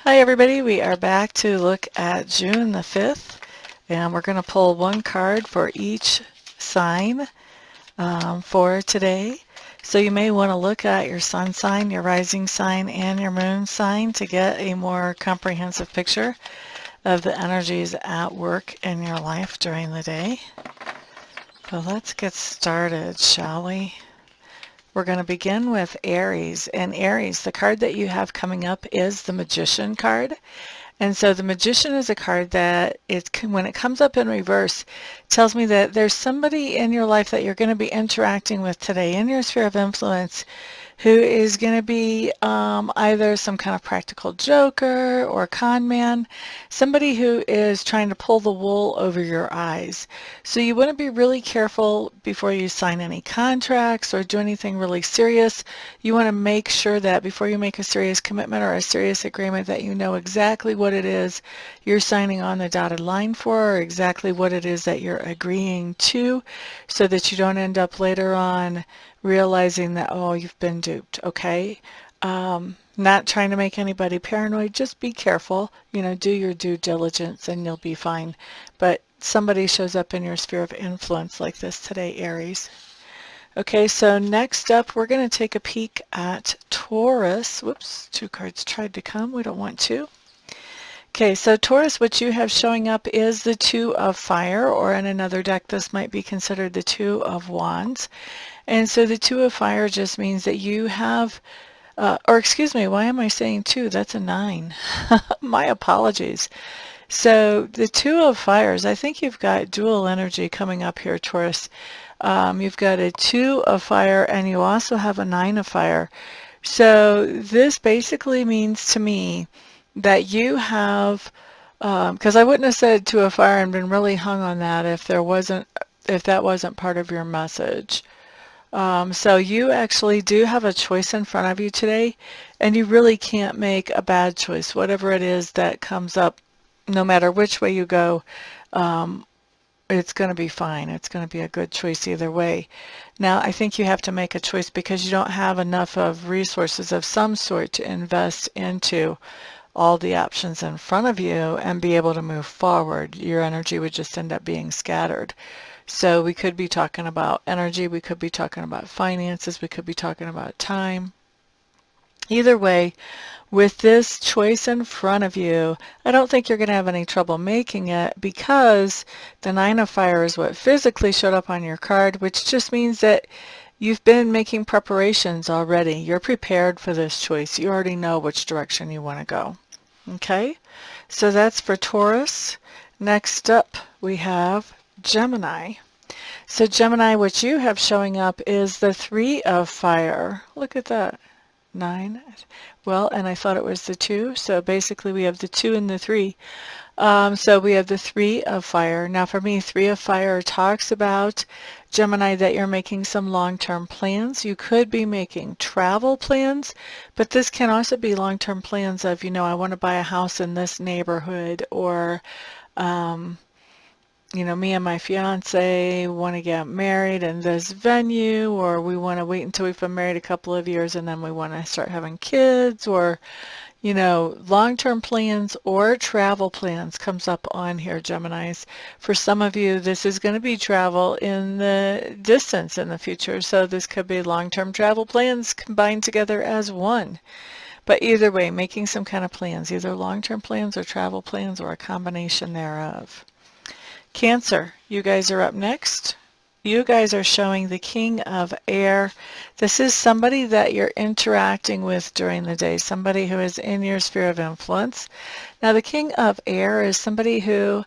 Hi everybody, we are back to look at June the 5th, and we're going to pull one card for each sign for today. So you may want to look at your sun sign, your rising sign, and your moon sign to get a more comprehensive picture of the energies at work in your life during the day. So let's get started, shall we? We're going to begin with Aries. And Aries, the card that you have coming up is the Magician card. And so the Magician is a card that when it comes up in reverse, tells me that there's somebody in your life that you're going to be interacting with today in your sphere of influence who is going to be either some kind of practical joker or con man, somebody who is trying to pull the wool over your eyes. So you want to be really careful before you sign any contracts or do anything really serious. You want to make sure that before you make a serious commitment or a serious agreement that you know exactly what it is you're signing on the dotted line for, or exactly what it is that you're agreeing to, so that you don't end up later on realizing that, oh, you've been duped, okay? Not trying to make anybody paranoid, just be careful, do your due diligence and you'll be fine. But somebody shows up in your sphere of influence like this today, Aries. Okay, so next up, we're going to take a peek at Taurus. Whoops, two cards tried to come. We don't want to. Okay, so Taurus, what you have showing up is the Two of Fire, or in another deck, this might be considered the Two of Wands. And so the Two of Fire just means that you have, or excuse me, why am I saying two? That's a 9. My apologies. So the Two of Fires, I think you've got dual energy coming up here, Taurus. You've got a 2 of Fire and you also have a 9 of Fire. So this basically means to me that you have, because I wouldn't have said 2 of Fire and been really hung on that if that wasn't part of your message. So you actually do have a choice in front of you today, and you really can't make a bad choice. Whatever it is that comes up, no matter which way you go, it's going to be fine. It's going to be a good choice either way. Now, I think you have to make a choice because you don't have enough of resources of some sort to invest into all the options in front of you and be able to move forward. Your energy would just end up being scattered. So we could be talking about energy, we could be talking about finances, we could be talking about time. Either way, with this choice in front of you, I don't think you're going to have any trouble making it, because the 9 of Fire is what physically showed up on your card, which just means that you've been making preparations already. You're prepared for this choice. You already know which direction you want to go. Okay, so that's for Taurus. Next up, we have Gemini. So Gemini, what you have showing up is the 3 of Fire. Look at that. 9. Well, and I thought it was the 2. So basically we have the 2 and the 3. So we have the 3 of Fire. Now for me, 3 of Fire talks about, Gemini, that you're making some long-term plans. You could be making travel plans, but this can also be long-term plans of, I want to buy a house in this neighborhood, or me and my fiance want to get married in this venue, or we want to wait until we've been married a couple of years and then we want to start having kids, or, long-term plans or travel plans comes up on here, Geminis. For some of you, this is going to be travel in the distance in the future, so this could be long-term travel plans combined together as one. But either way, making some kind of plans, either long-term plans or travel plans or a combination thereof. Cancer, you guys are up next. You guys are showing the King of Air. This is somebody that you're interacting with during the day, somebody who is in your sphere of influence. Now, the King of Air is somebody who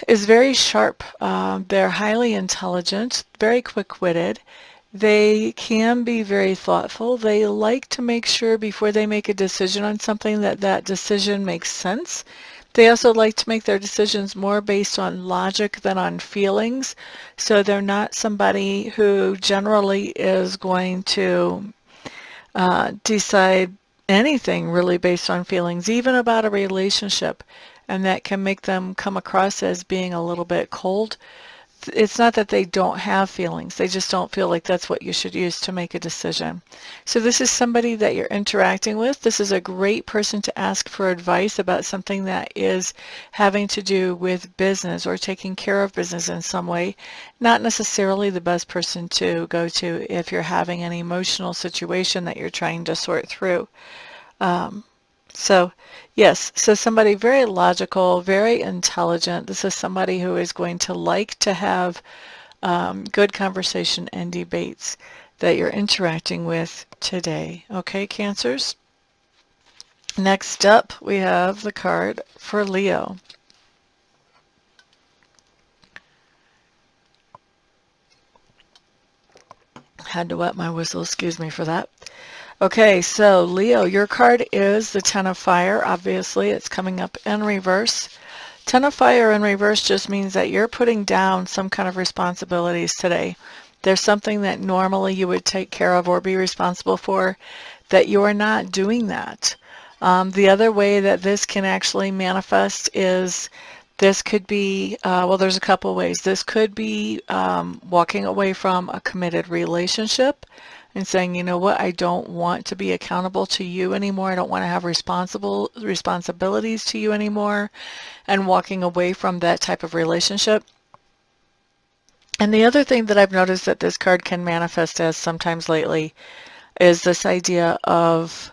is very sharp. They're highly intelligent, very quick-witted. They can be very thoughtful. They like to make sure before they make a decision on something that that decision makes sense. They also like to make their decisions more based on logic than on feelings. So they're not somebody who generally is going to decide anything really based on feelings, even about a relationship. And that can make them come across as being a little bit cold. it's not that they don't have feelings. They just don't feel like that's what you should use to make a decision. So this is somebody that you're interacting with. This is a great person to ask for advice about something that is having to do with business or taking care of business in some way. Not necessarily the best person to go to if you're having an emotional situation that you're trying to sort through. So yes, so somebody very logical, very intelligent. This is somebody who is going to like to have good conversation and debates that you're interacting with today. Okay, Cancers? Next up, we have the card for Leo. Had to wet my whistle, excuse me for that. Okay, so Leo, your card is the Ten of Fire. Obviously, it's coming up in reverse. Ten of Fire in reverse just means that you're putting down some kind of responsibilities today. There's something that normally you would take care of or be responsible for that you are not doing that. The other way that this can actually manifest is this could be, well, there's a couple ways. This could be walking away from a committed relationship and saying, you know what, I don't want to be accountable to you anymore. I don't want to have responsibilities to you anymore, and walking away from that type of relationship. And the other thing that I've noticed that this card can manifest as sometimes lately is this idea of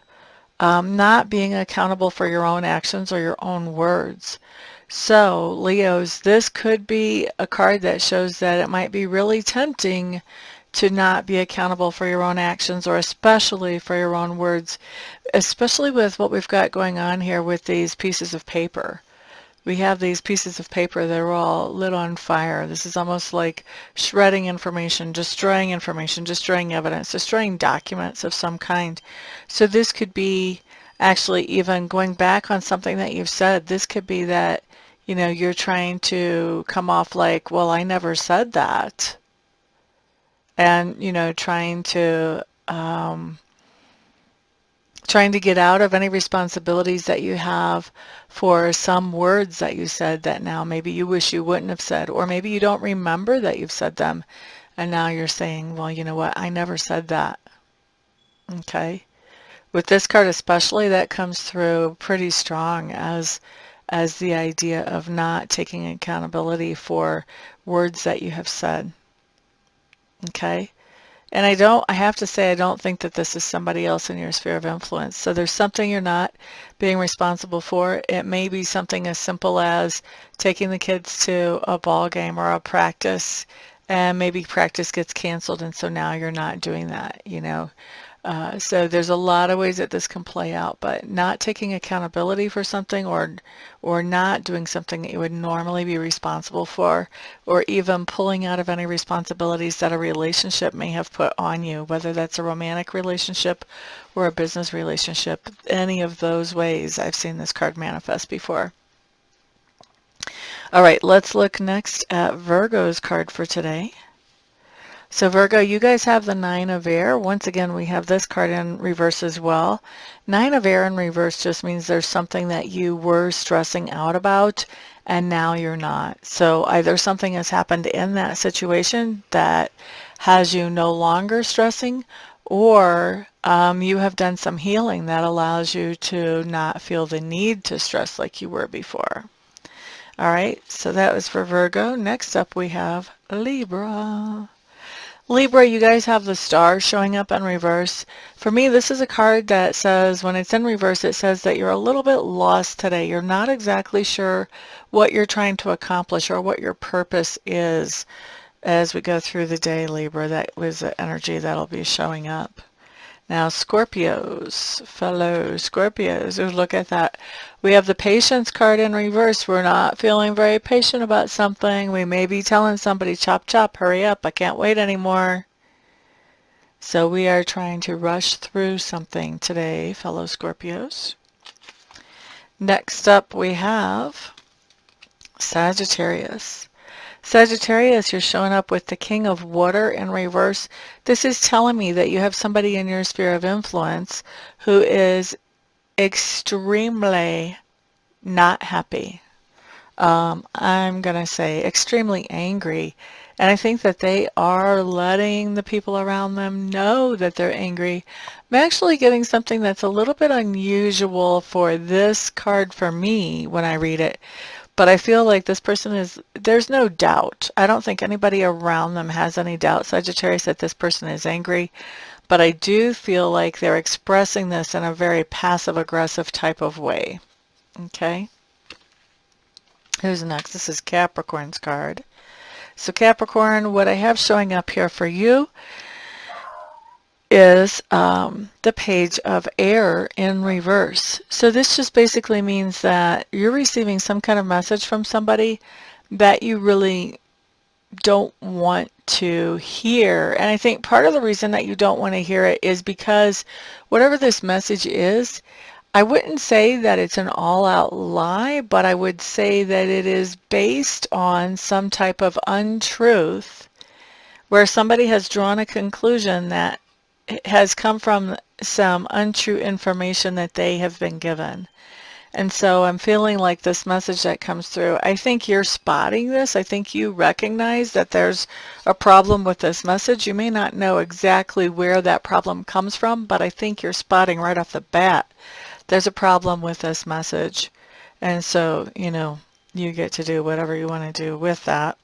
not being accountable for your own actions or your own words. So, Leos, this could be a card that shows that it might be really tempting to not be accountable for your own actions, or especially for your own words, especially with what we've got going on here with these pieces of paper. We have these pieces of paper that are all lit on fire. This is almost like shredding information, destroying evidence, destroying documents of some kind. So this could be actually even going back on something that you've said. This could be that, you know, you're trying to come off like, well, I never said that. And, you know, trying to get out of any responsibilities that you have for some words that you said that now maybe you wish you wouldn't have said, or maybe you don't remember that you've said them, and now you're saying, well, you know what, I never said that. Okay? With this card especially, that comes through pretty strong as the idea of not taking accountability for words that you have said. Okay? And I have to say, I don't think that this is somebody else in your sphere of influence. So there's something you're not being responsible for. It may be something as simple as taking the kids to a ball game or a practice, and maybe practice gets canceled, and so now you're not doing that, you know. So there's a lot of ways that this can play out, but not taking accountability for something, or not doing something that you would normally be responsible for, or even pulling out of any responsibilities that a relationship may have put on you, whether that's a romantic relationship or a business relationship. Any of those ways I've seen this card manifest before. All right, let's look next at Virgo's card for today. So Virgo, you guys have the Nine of Air. Once again, we have this card in reverse as well. Nine of Air in reverse just means there's something that you were stressing out about and now you're not. So either something has happened in that situation that has you no longer stressing, or you have done some healing that allows you to not feel the need to stress like you were before. All right, so that was for Virgo. Next up we have Libra. Libra, you guys have the Star showing up in reverse. For me, this is a card that says, when it's in reverse, it says that you're a little bit lost today. You're not exactly sure what you're trying to accomplish or what your purpose is as we go through the day, Libra. That was the energy that'll be showing up. Now, Scorpios, fellow Scorpios, look at that. We have the Patience card in reverse. We're not feeling very patient about something. We may be telling somebody, chop, chop, hurry up, I can't wait anymore. So we are trying to rush through something today, fellow Scorpios. Next up, we have Sagittarius. Sagittarius, you're showing up with the King of Water in reverse. This is telling me that you have somebody in your sphere of influence who is extremely not happy. I'm going to say extremely angry. And I think that they are letting the people around them know that they're angry. I'm actually getting something that's a little bit unusual for this card for me when I read it. But I feel like this person is, there's no doubt. I don't think anybody around them has any doubt, Sagittarius, that this person is angry. But I do feel like they're expressing this in a very passive-aggressive type of way. Okay? Who's next? This is Capricorn's card. So Capricorn, what I have showing up here for you is the page of air in reverse. So this just basically means that you're receiving some kind of message from somebody that you really don't want to hear. And I think part of the reason that you don't want to hear it is because whatever this message is, I wouldn't say that it's an all-out lie, but I would say that it is based on some type of untruth where somebody has drawn a conclusion that has come from some untrue information that they have been given. And so I'm feeling like this message that comes through, I think you're spotting this. I think you recognize that there's a problem with this message. You may not know exactly where that problem comes from, but I think you're spotting right off the bat there's a problem with this message. And so, you know, you get to do whatever you want to do with that.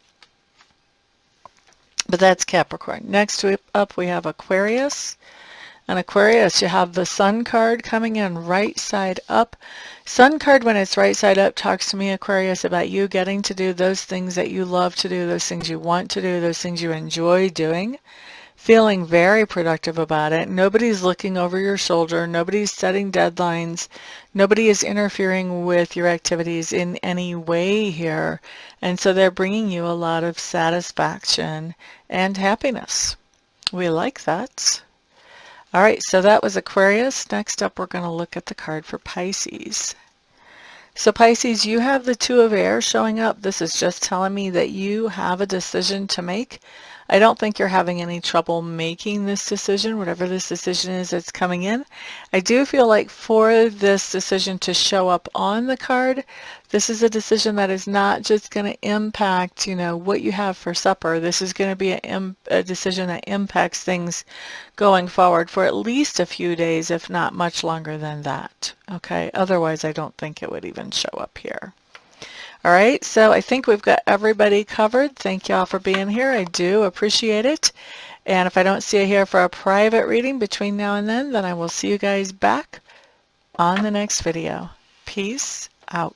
But that's Capricorn. Next up we have Aquarius. And Aquarius, you have the Sun card coming in right side up. Sun card, when it's right side up, talks to me, Aquarius, about you getting to do those things that you love to do, those things you want to do, those things you enjoy doing. Feeling very productive about it. Nobody's looking over your shoulder. Nobody's setting deadlines. Nobody is interfering with your activities in any way here. And so they're bringing you a lot of satisfaction and happiness. We like that. All right, so that was Aquarius. Next up, we're going to look at the card for Pisces. So Pisces, you have the Two of Air showing up. This is just telling me that you have a decision to make. I don't think you're having any trouble making this decision, whatever this decision is that's coming in. I do feel like for this decision to show up on the card, this is a decision that is not just going to impact, you know, what you have for supper. This is going to be a decision that impacts things going forward for at least a few days, if not much longer than that. Okay, otherwise I don't think it would even show up here. All right, so I think we've got everybody covered. Thank y'all for being here. I do appreciate it. And if I don't see you here for a private reading between now and then I will see you guys back on the next video. Peace out.